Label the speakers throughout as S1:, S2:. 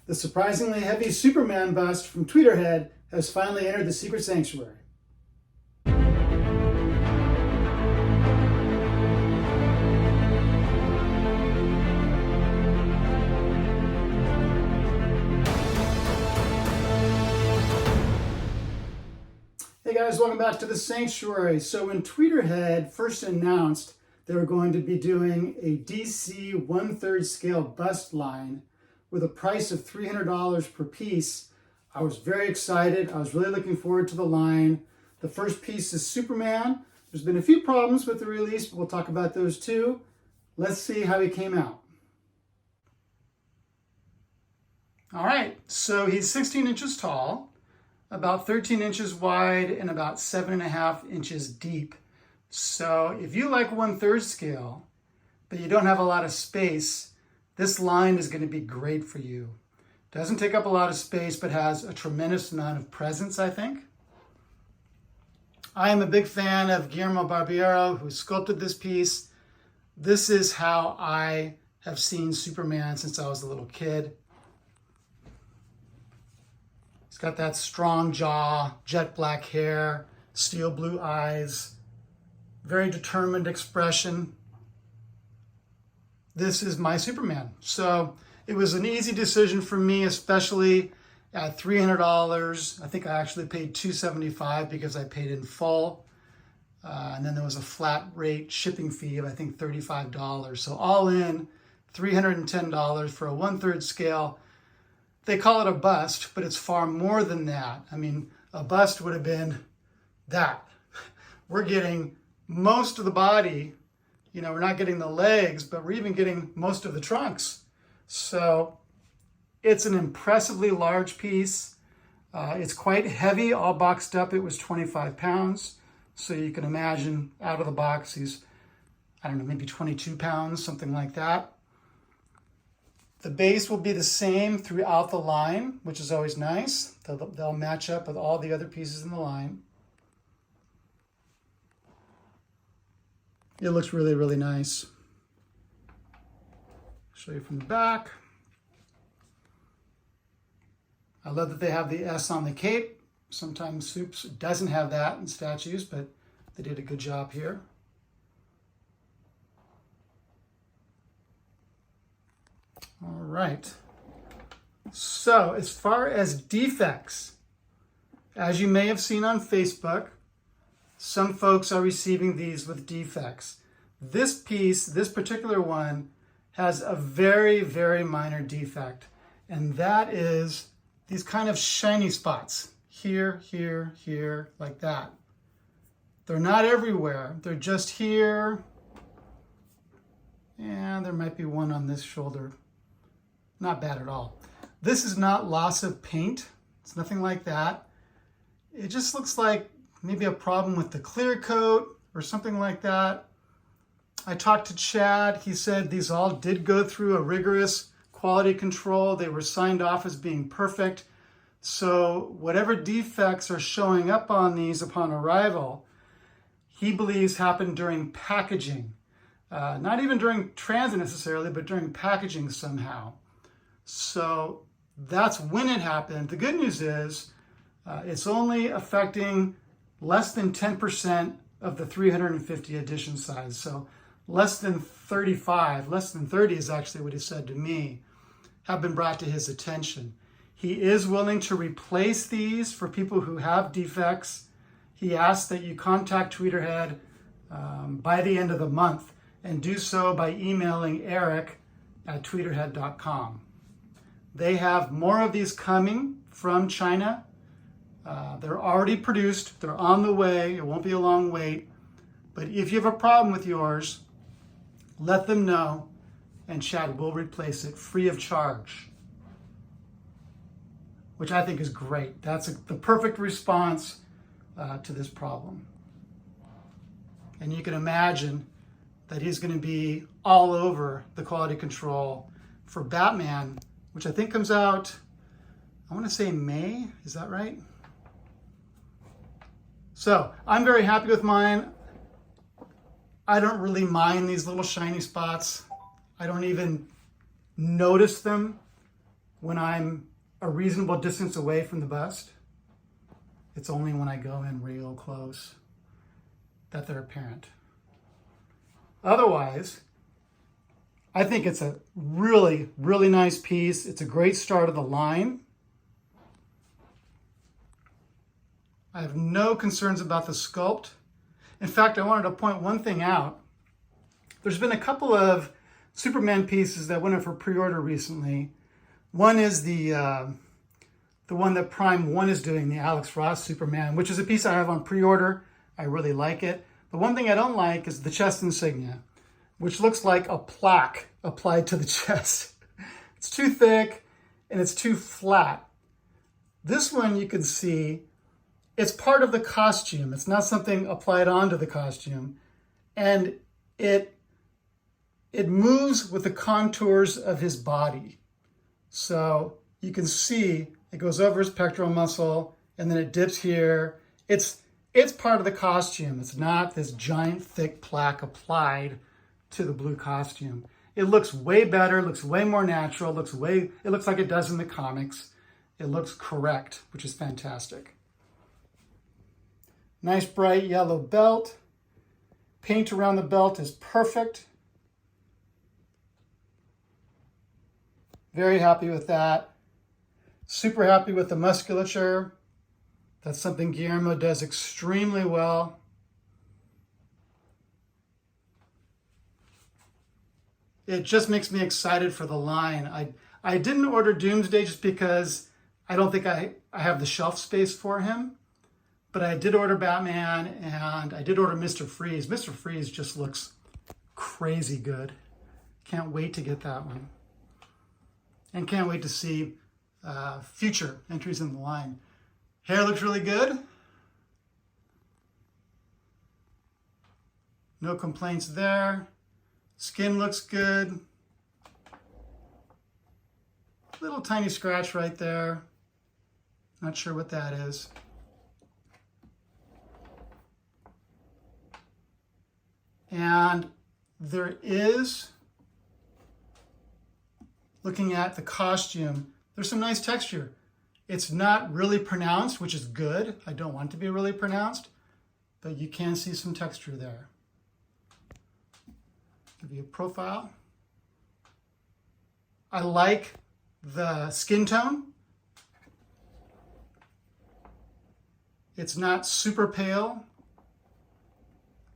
S1: The surprisingly heavy Superman bust from Tweeterhead has finally entered the secret sanctuary. Hey guys, welcome back to the sanctuary. So when Tweeterhead first announced they were going to be doing a DC 1/3 scale bust line with a price of $300 per piece, I was very excited. I was really looking forward to the line. The first piece is Superman. There's been a few problems with the release, but we'll talk about those too. Let's see how he came out. All right, so he's 16 inches tall, about 13 inches wide, and about 7.5 inches deep. So if you like 1/3 scale, but you don't have a lot of space, this line is going to be great for you. Doesn't take up a lot of space, but has a tremendous amount of presence, I think. I am a big fan of Guillermo Barbiero, who sculpted this piece. This is how I have seen Superman since I was a little kid. He's got that strong jaw, jet black hair, steel blue eyes, very determined expression. This is my Superman. So it was an easy decision for me, especially at $300. I think I actually paid $275 because I paid in full. And then there was a flat rate shipping fee of, I think, $35. So all in, $310 for a 1/3 scale. They call it a bust, but it's far more than that. I mean, a bust would have been that. We're getting most of the body. You know, we're not getting the legs, but we're even getting most of the trunks. So it's an impressively large piece. It's quite heavy. All boxed up, it was 25 pounds. So you can imagine out of the box, he's, I don't know, maybe 22 pounds, something like that. The base will be the same throughout the line, which is always nice. They'll match up with all the other pieces in the line. It looks really, really nice. Show you from the back. I love that they have the S on the cape. Sometimes Supes doesn't have that in statues, but they did a good job here. All right. So as far as defects, as you may have seen on Facebook, some folks are receiving these with defects. This piece, this particular one, has a very, very minor defect, and that is these kind of shiny spots. Here, here, here, like that. They're not everywhere. They're just here. And there might be one on this shoulder. Not bad at all. This is not loss of paint. It's nothing like that. It just looks like maybe a problem with the clear coat or something like that. I talked to Chad. He said these all did go through a rigorous quality control. They were signed off as being perfect. So whatever defects are showing up on these upon arrival, he believes happened during packaging. Not even during transit necessarily, but during packaging somehow. So that's when it happened. The good news is it's only affecting less than 10% of the 350 edition size. So less than 35, less than 30 is actually what he said to me, have been brought to his attention. He is willing to replace these for people who have defects. He asks that you contact Tweeterhead by the end of the month, and do so by emailing eric@tweeterhead.com. They have more of these coming from China. They're already produced. They're on the way. It won't be a long wait. But if you have a problem with yours, let them know, and Chad will replace it free of charge, which I think is great. That's the perfect response to this problem. And you can imagine that he's going to be all over the quality control for Batman, which I think comes out, I want to say May. Is that right? So I'm very happy with mine. I don't really mind these little shiny spots. I don't even notice them when I'm a reasonable distance away from the bust. It's only when I go in real close that they're apparent. Otherwise, I think it's a really, really nice piece. It's a great start of the line. I have no concerns about the sculpt. In fact, I wanted to point one thing out. There's been a couple of Superman pieces that went up for pre-order recently. One is the one that Prime 1 is doing, the Alex Ross Superman, which is a piece I have on pre-order. I really like it. The one thing I don't like is the chest insignia, which looks like a plaque applied to the chest. It's too thick and it's too flat. This one you can see, it's part of the costume. It's not something applied onto the costume. And it moves with the contours of his body. So you can see it goes over his pectoral muscle and then it dips here. It's part of the costume. It's not this giant thick plaque applied to the blue costume. It looks way better, looks way more natural, it looks like it does in the comics. It looks correct, which is fantastic. Nice bright yellow belt. Paint around the belt is perfect. Very happy with that. Super happy with the musculature. That's something Guillermo does extremely well. It just makes me excited for the line. I didn't order Doomsday just because I don't think I have the shelf space for him. But I did order Batman and I did order Mr. Freeze. Mr. Freeze just looks crazy good. Can't wait to get that one. And can't wait to see future entries in the line. Hair looks really good. No complaints there. Skin looks good. Little tiny scratch right there. Not sure what that is. And there is, looking at the costume, there's some nice texture. It's not really pronounced, which is good. I don't want it to be really pronounced, but you can see some texture there. Give you a profile. I like the skin tone. It's not super pale.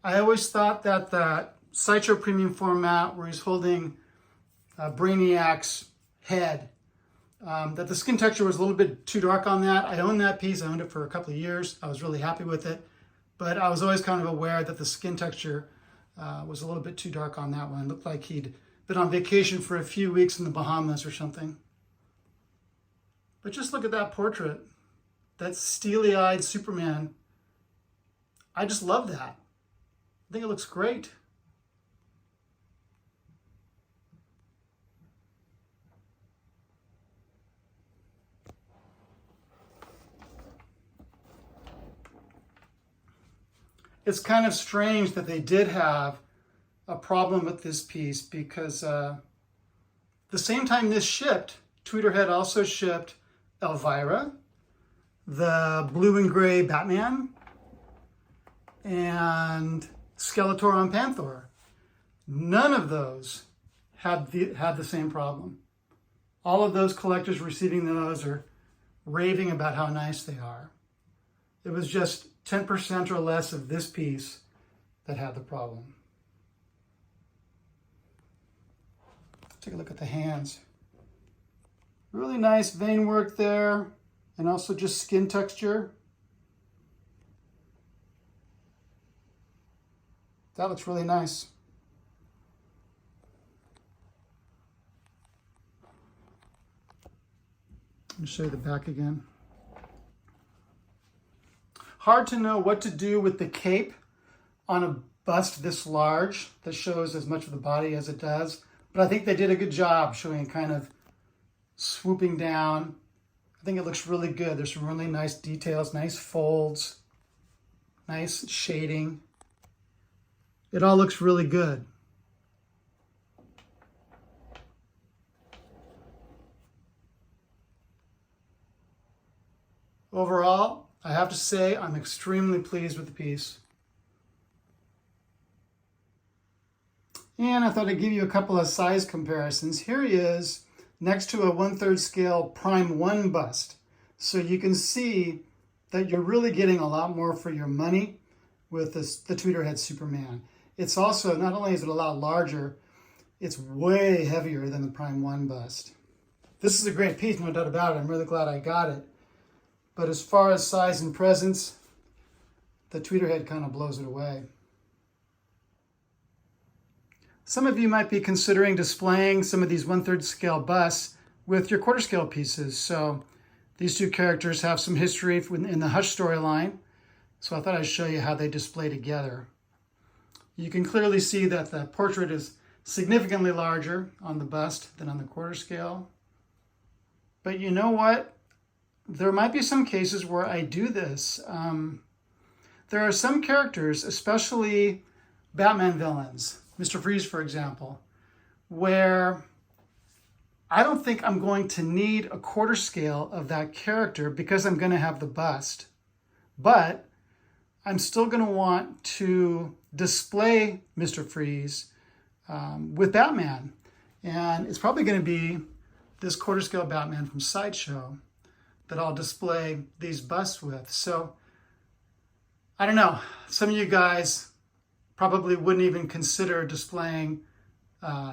S1: I always thought that the Citro Premium format, where he's holding Brainiac's head, that the skin texture was a little bit too dark on that. I own that piece. I owned it for a couple of years. I was really happy with it. But I was always kind of aware that the skin texture was a little bit too dark on that one. It looked like he'd been on vacation for a few weeks in the Bahamas or something. But just look at that portrait. That steely-eyed Superman. I just love that. I think it looks great. It's kind of strange that they did have a problem with this piece because the same time this shipped, Tweeterhead also shipped Elvira, the blue and gray Batman, and Skeletor on Panther. None of those had the same problem. All of those collectors receiving those are raving about how nice they are. It was just 10% or less of this piece that had the problem. Take a look at the hands. Really nice vein work there, and also just skin texture. That looks really nice. Let me show you the back again. Hard to know what to do with the cape on a bust this large that shows as much of the body as it does, but I think they did a good job showing kind of swooping down. I think it looks really good. There's some really nice details, nice folds, nice shading. It all looks really good. Overall, I have to say I'm extremely pleased with the piece. And I thought I'd give you a couple of size comparisons. Here he is next to a 1/3 scale Prime 1 bust. So you can see that you're really getting a lot more for your money with the Tweeterhead Superman. It's also, not only is it a lot larger, it's way heavier than the Prime 1 bust. This is a great piece, no doubt about it. I'm really glad I got it. But as far as size and presence, the Tweeterhead kind of blows it away. Some of you might be considering displaying some of these 1/3 scale busts with your 1/4 scale pieces. So these two characters have some history in the Hush storyline. So I thought I'd show you how they display together. You can clearly see that the portrait is significantly larger on the bust than on the 1/4 scale. But you know what? There might be some cases where I do this. There are some characters, especially Batman villains, Mr. Freeze, for example, where I don't think I'm going to need a 1/4 scale of that character because I'm going to have the bust. But I'm still going to want to display Mr. Freeze with Batman. And it's probably going to be this 1/4 scale Batman from Sideshow that I'll display these busts with. So I don't know, some of you guys probably wouldn't even consider displaying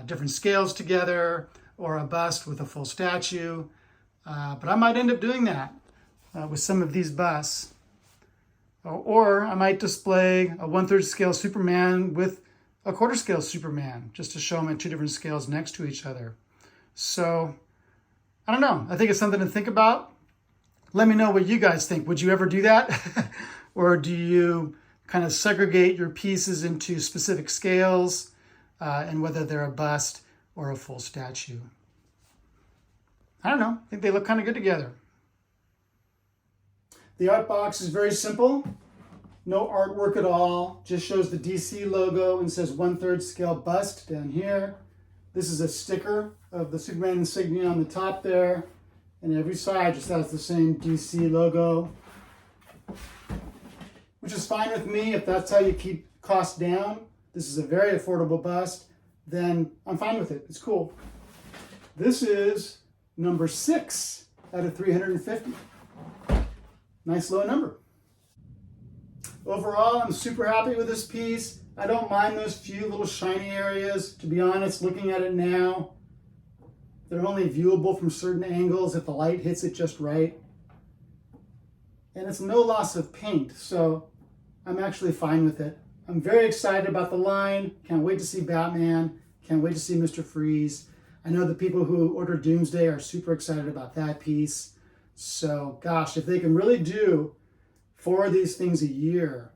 S1: different scales together or a bust with a full statue. But I might end up doing that with some of these busts. Or I might display a 1/3 scale Superman with a 1/4 scale Superman, just to show them at two different scales next to each other. So I don't know. I think it's something to think about. Let me know what you guys think. Would you ever do that? Or do you kind of segregate your pieces into specific scales and whether they're a bust or a full statue? I don't know. I think they look kind of good together. The art box is very simple. No artwork at all. Just shows the DC logo and says 1/3 scale bust down here. This is a sticker of the Superman insignia on the top there. And every side just has the same DC logo, which is fine with me if that's how you keep costs down. This is a very affordable bust, then I'm fine with it. It's cool. This is number 6 out of 350. Nice low number. Overall, I'm super happy with this piece. I don't mind those few little shiny areas. To be honest, looking at it now, they're only viewable from certain angles if the light hits it just right. And it's no loss of paint, so I'm actually fine with it. I'm very excited about the line. Can't wait to see Batman. Can't wait to see Mr. Freeze. I know the people who ordered Doomsday are super excited about that piece. So, gosh, if they can really do 4 of these things a year,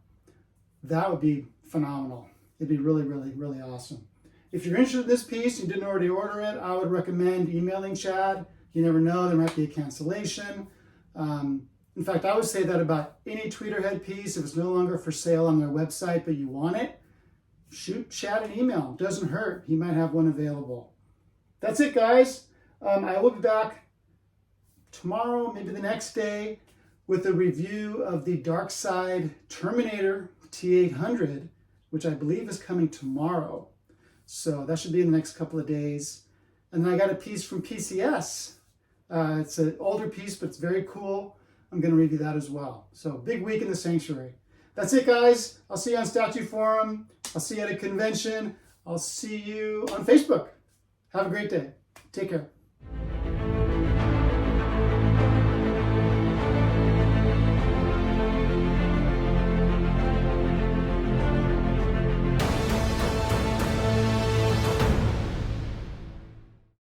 S1: that would be phenomenal. It'd be really, really, really awesome. If you're interested in this piece and you didn't already order it, I would recommend emailing Chad. You never know, there might be a cancellation. In fact, I would say that about any Tweeterhead piece, if it's no longer for sale on their website, but you want it, shoot Chad an email. It doesn't hurt. He might have one available. That's it, guys. I will be back tomorrow, maybe the next day, with a review of the Darkseid Terminator T800, which I believe is coming tomorrow. So that should be in the next couple of days. And then I got a piece from PCS. It's an older piece, but it's very cool. I'm going to review that as well. So big week in the Sanctuary. That's it, guys. I'll see you on Statue Forum. I'll see you at a convention. I'll see you on Facebook. Have a great day. Take care.